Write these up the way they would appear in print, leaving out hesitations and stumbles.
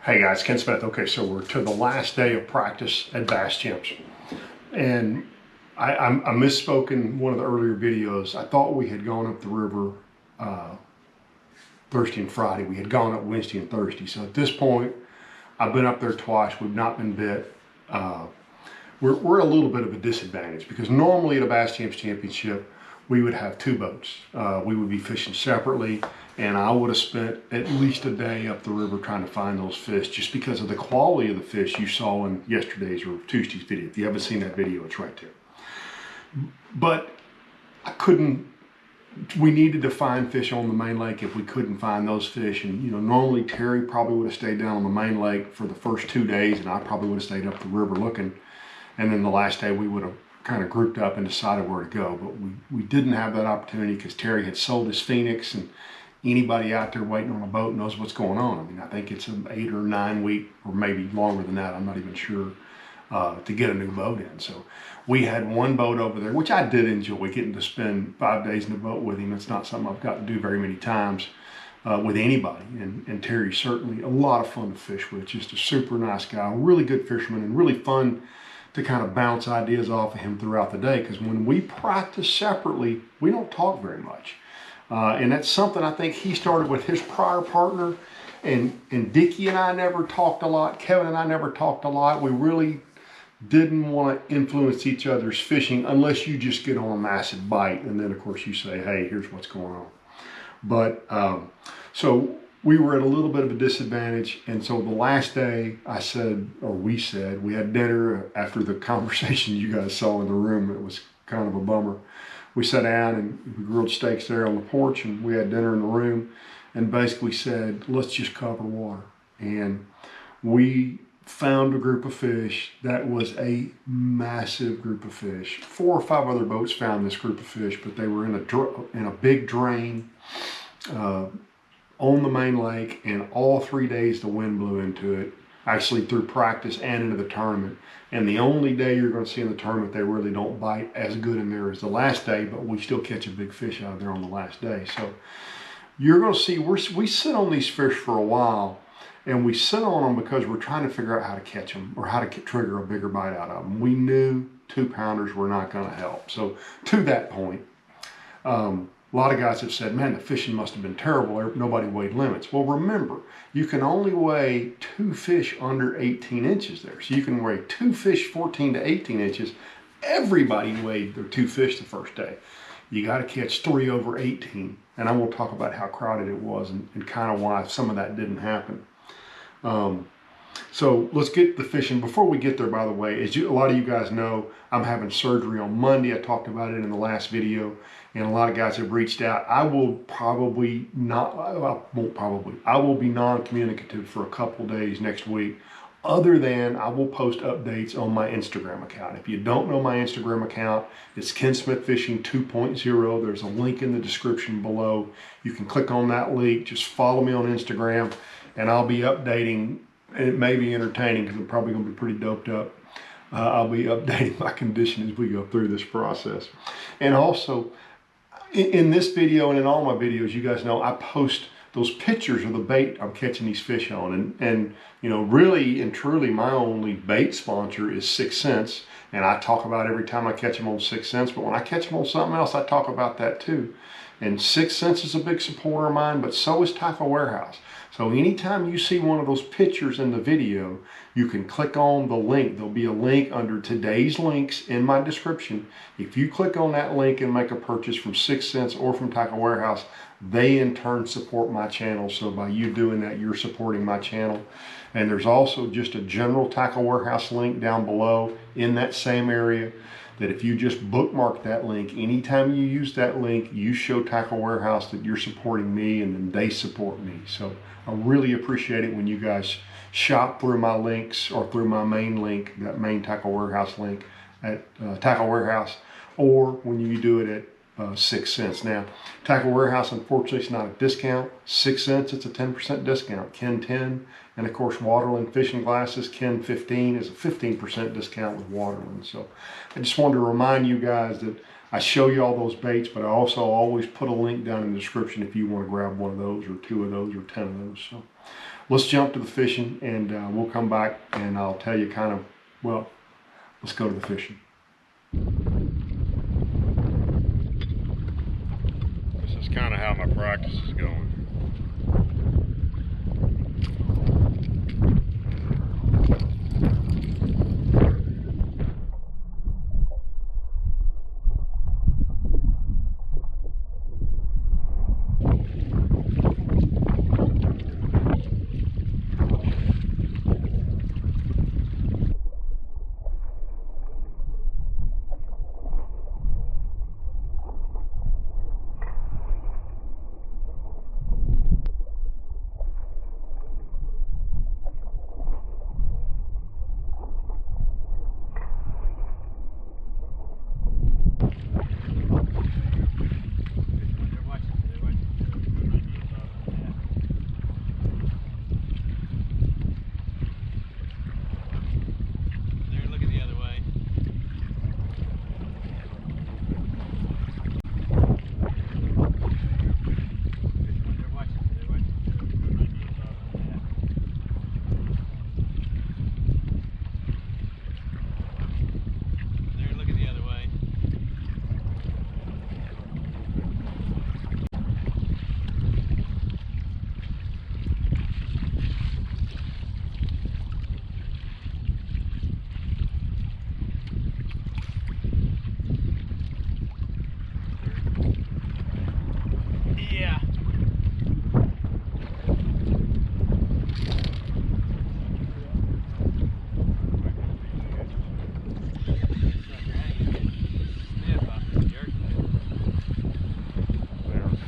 Hey guys, Ken Smith. Okay, so we're to the last day of practice at Bass Champs. And I misspoke in one of the earlier videos. I thought we had gone up the river Thursday and Friday. We had gone up Wednesday and Thursday. So at this point, I've been up there twice. We've not been bit. We're a little bit of a disadvantage because normally at a Bass Champs Championship, we would have two boats. We would be fishing separately, and I would have spent at least a day up the river trying to find those fish just because of the quality of the fish you saw in yesterday's or Tuesday's video. If you haven't seen that video, it's right there. But I couldn't, we needed to find fish on the main lake if we couldn't find those fish. And you know, normally Terry probably would have stayed down on the main lake for the first 2 days, and I probably would have stayed up the river looking. And then the last day we would have kind of grouped up and decided where to go. But we didn't have that opportunity because Terry had sold his Phoenix, and anybody out there waiting on a boat knows what's going on. I mean, I think it's an 8 or 9 week, or maybe longer than that, I'm not even sure, to get a new boat in. So we had one boat over there, which I did enjoy, getting to spend 5 days in the boat with him. It's not something I've got to do very many times with anybody. And Terry's certainly a lot of fun to fish with, just a super nice guy, really good fisherman, and really fun to kind of bounce ideas off of him throughout the day. Because when we practice separately, we don't talk very much. And that's something I think he started with his prior partner. And Dickie and I never talked a lot. Kevin and I never talked a lot. We really didn't want to influence each other's fishing unless you just get on a massive bite. And then of course you say, hey, here's what's going on. But so we were at a little bit of a disadvantage. And so the last day I said, or we said, we had dinner after the conversation you guys saw in the room. It was kind of a bummer. We sat down and we grilled steaks there on the porch, and we had dinner in the room, and basically said, let's just cover water. And we found a group of fish that was a massive group of fish. 4 or 5 other boats found this group of fish, but they were in a big drain on the main lake, and all 3 days the wind blew into it, actually through practice and into the tournament. And the only day you're going to see in the tournament they really don't bite as good in there as the last day, but we still catch a big fish out of there on the last day. So you're going to see we sit on these fish for a while, and we sit on them because we're trying to figure out how to catch them or how to trigger a bigger bite out of them. We knew 2-pounders were not going to help. So to that point, a lot of guys have said, man, the fishing must have been terrible. Nobody weighed limits. Well, remember, you can only weigh 2 fish under 18 inches there. So you can weigh 2 fish 14 to 18 inches. Everybody weighed their 2 fish the first day. You got to catch 3 over 18. And I will talk about how crowded it was and kind of why some of that didn't happen. So let's get the fishing. Before we get there, by the way, as a lot of you guys know, I'm having surgery on Monday. I talked about it in the last video, and a lot of guys have reached out. I will probably not, I will be non-communicative for a couple days next week, other than I will post updates on my Instagram account. If you don't know my Instagram account, it's Ken Smith Fishing 2.0. There's a link in the description below. You can click on that link, just follow me on Instagram, and I'll be updating. It may be entertaining because I'm probably going to be pretty doped up. I'll be updating my condition as we go through this process. And also, in this video and in all my videos, you guys know I post those pictures of the bait I'm catching these fish on. And you know, really and truly, my only bait sponsor is 6 Cents. And I talk about every time I catch them on 6 Cents. But when I catch them on something else, I talk about that too. And 6 Cents is a big supporter of mine, but so is Tackle Warehouse. So anytime you see one of those pictures in the video, you can click on the link. There'll be a link under today's links in my description. If you click on that link and make a purchase from 6 Cents or from Tackle Warehouse, they in turn support my channel. So by you doing that, you're supporting my channel. And there's also just a general Tackle Warehouse link down below in that same area, that if you just bookmark that link, anytime you use that link, you show Tackle Warehouse that you're supporting me, and then they support me. So I really appreciate it when you guys shop through my links or through my main link, that main Tackle Warehouse link at Tackle Warehouse, or when you do it at 6 Cents. Now, Tackle Warehouse, unfortunately, it's not a discount. 6 Cents, it's a 10% discount. Ken 10, and of course, Waterland fishing glasses, Ken 15 is a 15% discount with Waterland. So I just wanted to remind you guys that I show you all those baits, but I also always put a link down in the description if you want to grab one of those or 2 of those or 10 of those. So let's jump to the fishing, and we'll come back and I'll tell you kind of, well, let's go to the fishing. This is kind of how my practice is going.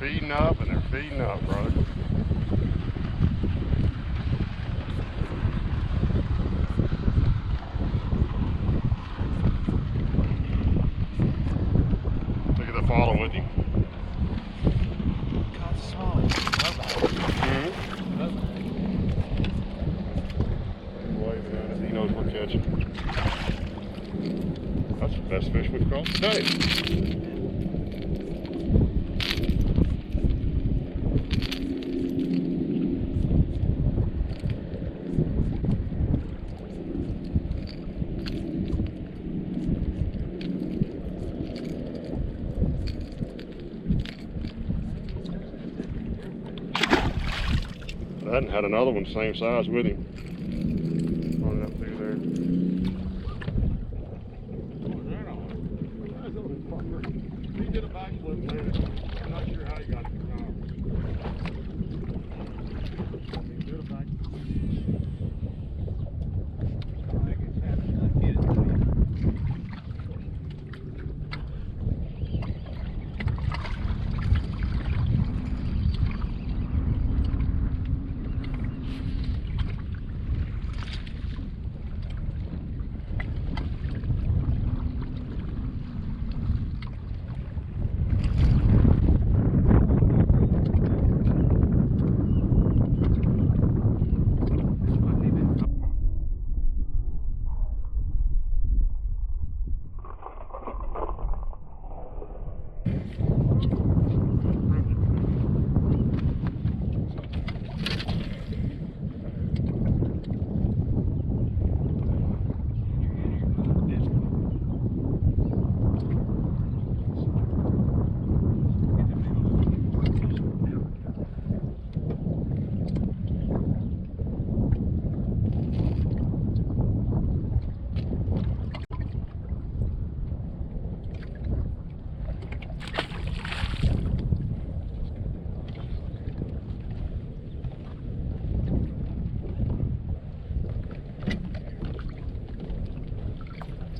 Feeding up, and they're feeding up, brother. Look at the falling with him. Caught small. Waving at us. He knows we're catching. That's the best fish we've caught today. I hadn't had another one the same size with him. Running up through there. He did a backflip there. I'm not sure how he got it. He did a backflip. I guess happy not get it to you.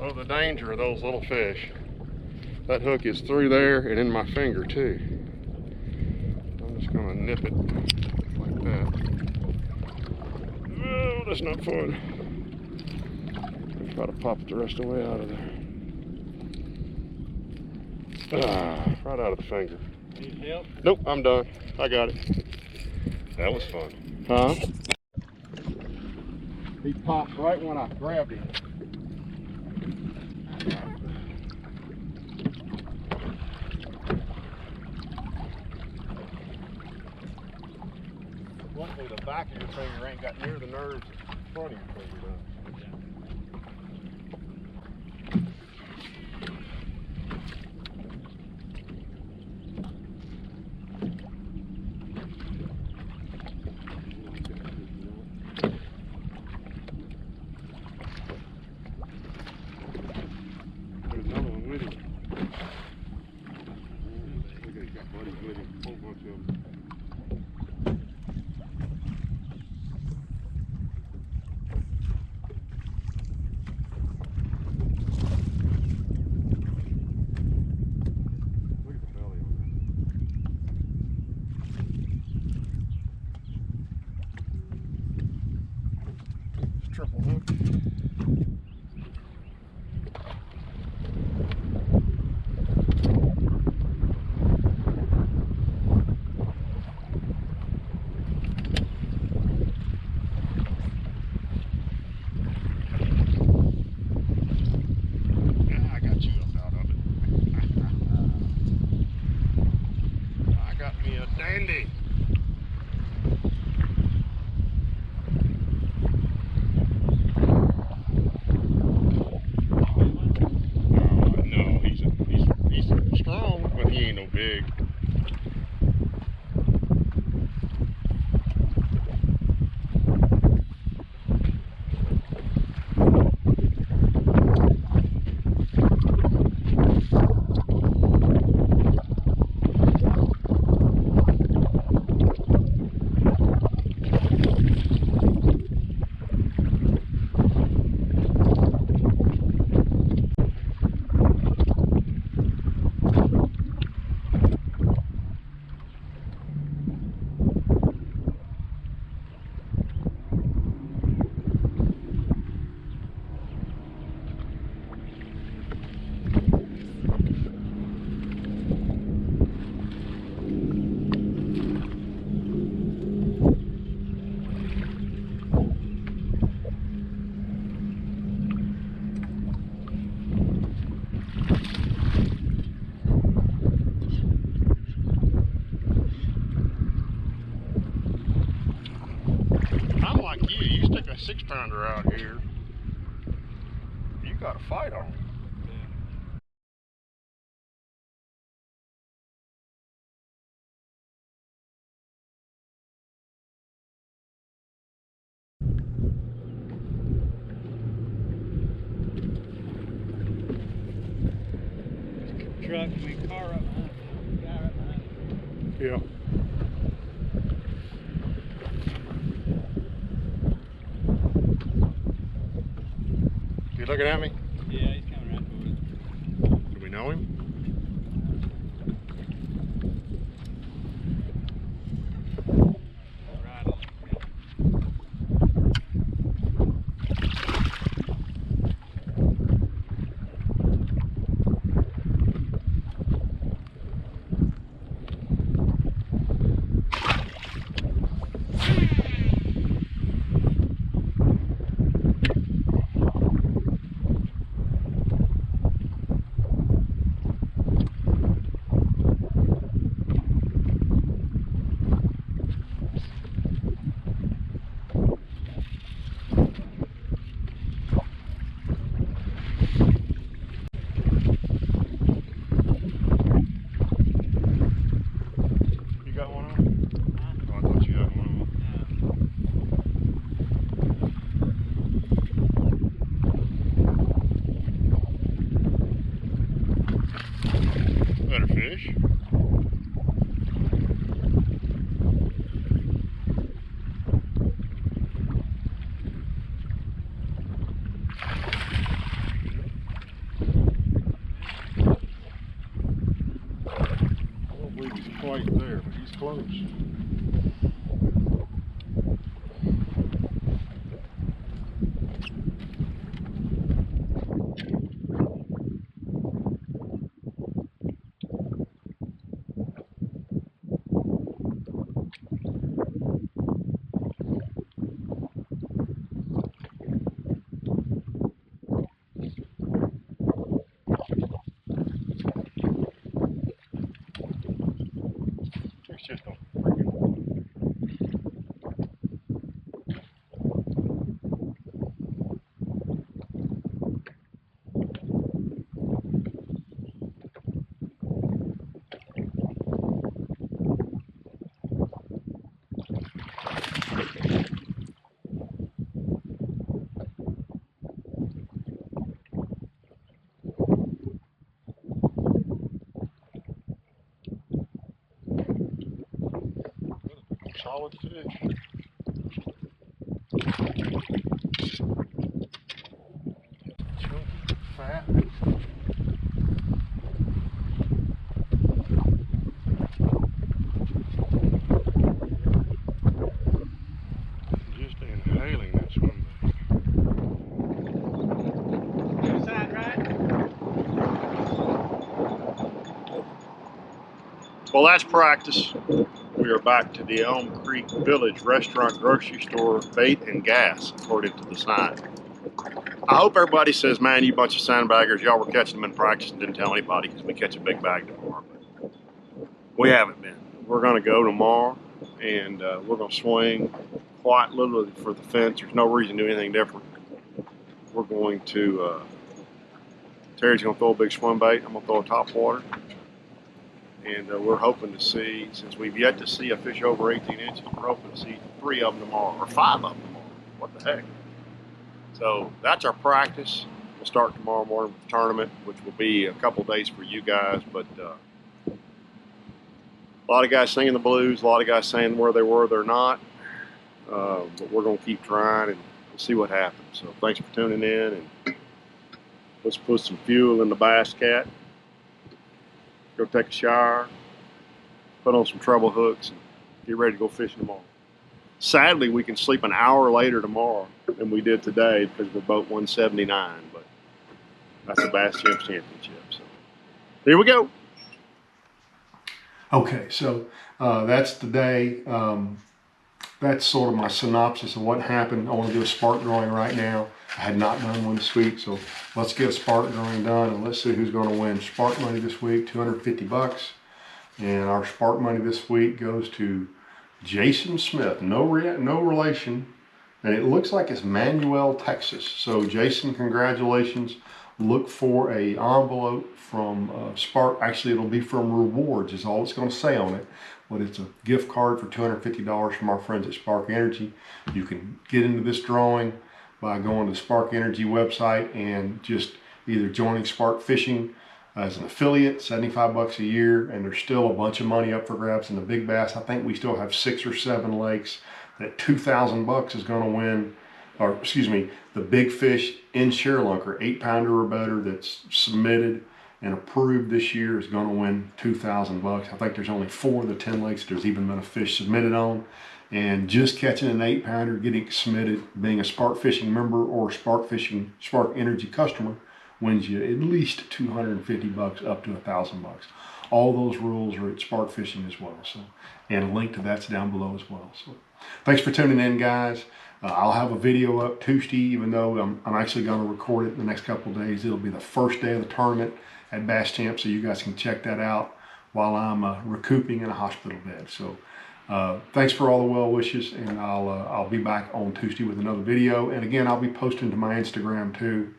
Oh, the danger of those little fish. That hook is through there and in my finger too. I'm just gonna nip it like that. Oh, that's not fun. I'll try to pop it the rest of the way out of there. Ah, right out of the finger. Need help? Nope, I'm done. I got it. That was fun. Huh? He popped right when I grabbed him. Luckily the back of your finger ain't got near the nerves that the front of your finger does. There's another one with him. Look at, he's got buddies with him. A whole bunch of them. Look at the belly on that. It's triple hook. I got you up out of it. I got me a dandy. No, he's strong, but he ain't no big. I'm like you. You stick a 6-pounder out here, you got to fight on. Truck, car up behind me. Guy right behind me. Yeah. You looking at me? Yeah, he's coming right toward us. Do we know him? Right on. You got one on? Oh, I thought you had one on. Better fish. I don't believe he's quite there, but he's close. It's just a freaking Solid fish. Chunky, fat. Just inhaling that swim bait. Other side, right? Well, that's practice. We are back to the Elm Creek Village Restaurant Grocery Store Bait and Gas, according to the sign. I hope everybody says, man, you bunch of sandbaggers, y'all were catching them in practice and didn't tell anybody because we catch a big bag tomorrow. But we haven't been. We're going to go tomorrow, and we're going to swing quite literally for the fence. There's no reason to do anything different. We're going to, Terry's going to throw a big swim bait. I'm going to throw a top water. And we're hoping to see, since we've yet to see a fish over 18 inches, we're hoping to see 3 of them tomorrow, or 5 of them tomorrow. What the heck? So that's our practice. We'll start tomorrow morning with the tournament, which will be a couple days for you guys. But a lot of guys singing the blues, a lot of guys saying where they were, they're not. But we're going to keep trying and we'll see what happens. So thanks for tuning in. And let's put some fuel in the Bass Cat. Go take a shower, put on some treble hooks, and get ready to go fishing tomorrow. Sadly, we can sleep an hour later tomorrow than we did today because we're boat 179, but that's the Bass Champs Championship. So here we go. Okay, so that's the day. That's sort of my synopsis of what happened. I want to do a spark drawing right now. I had not done one this week, so let's get a spark drawing done and let's see who's going to win spark money this week, 250 bucks. And our spark money this week goes to Jason Smith, no relation, and it looks like it's Manuel, Texas. So Jason, congratulations. Look for a envelope from Spark. Actually, it'll be from Rewards is all it's going to say on it. But it's a gift card for $250 from our friends at Spark Energy. You can get into this drawing by going to the Spark Energy website and just either joining Spark Fishing as an affiliate, 75 bucks a year, and there's still a bunch of money up for grabs in the big bass. I think we still have 6 or 7 lakes that 2,000 bucks is going to win, or excuse me, the big fish in ShareLunker, 8-pounder or better that's submitted and approved this year is going to win 2,000 bucks. I think there's only 4 of the 10 lakes there's even been a fish submitted on. And just catching an 8-pounder, getting submitted, being a Spark Fishing member or Spark Energy customer wins you at least 250 bucks up to 1,000 bucks. All those rules are at Spark Fishing as well. So, and a link to that's down below as well. So thanks for tuning in, guys. I'll have a video up Tuesday, even though I'm actually going to record it in the next couple of days. It'll be the first day of the tournament at Bass Champ, so you guys can check that out while I'm recouping in a hospital bed. So thanks for all the well wishes, and I'll be back on Tuesday with another video. And again, I'll be posting to my Instagram too.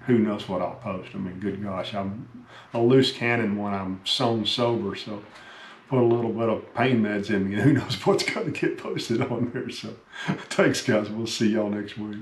Who knows what I'll post? I mean, good gosh, I'm a loose cannon when I'm sewn sober, so put a little bit of pain meds in me, and who knows what's going to get posted on there. So thanks, guys. We'll see y'all next week.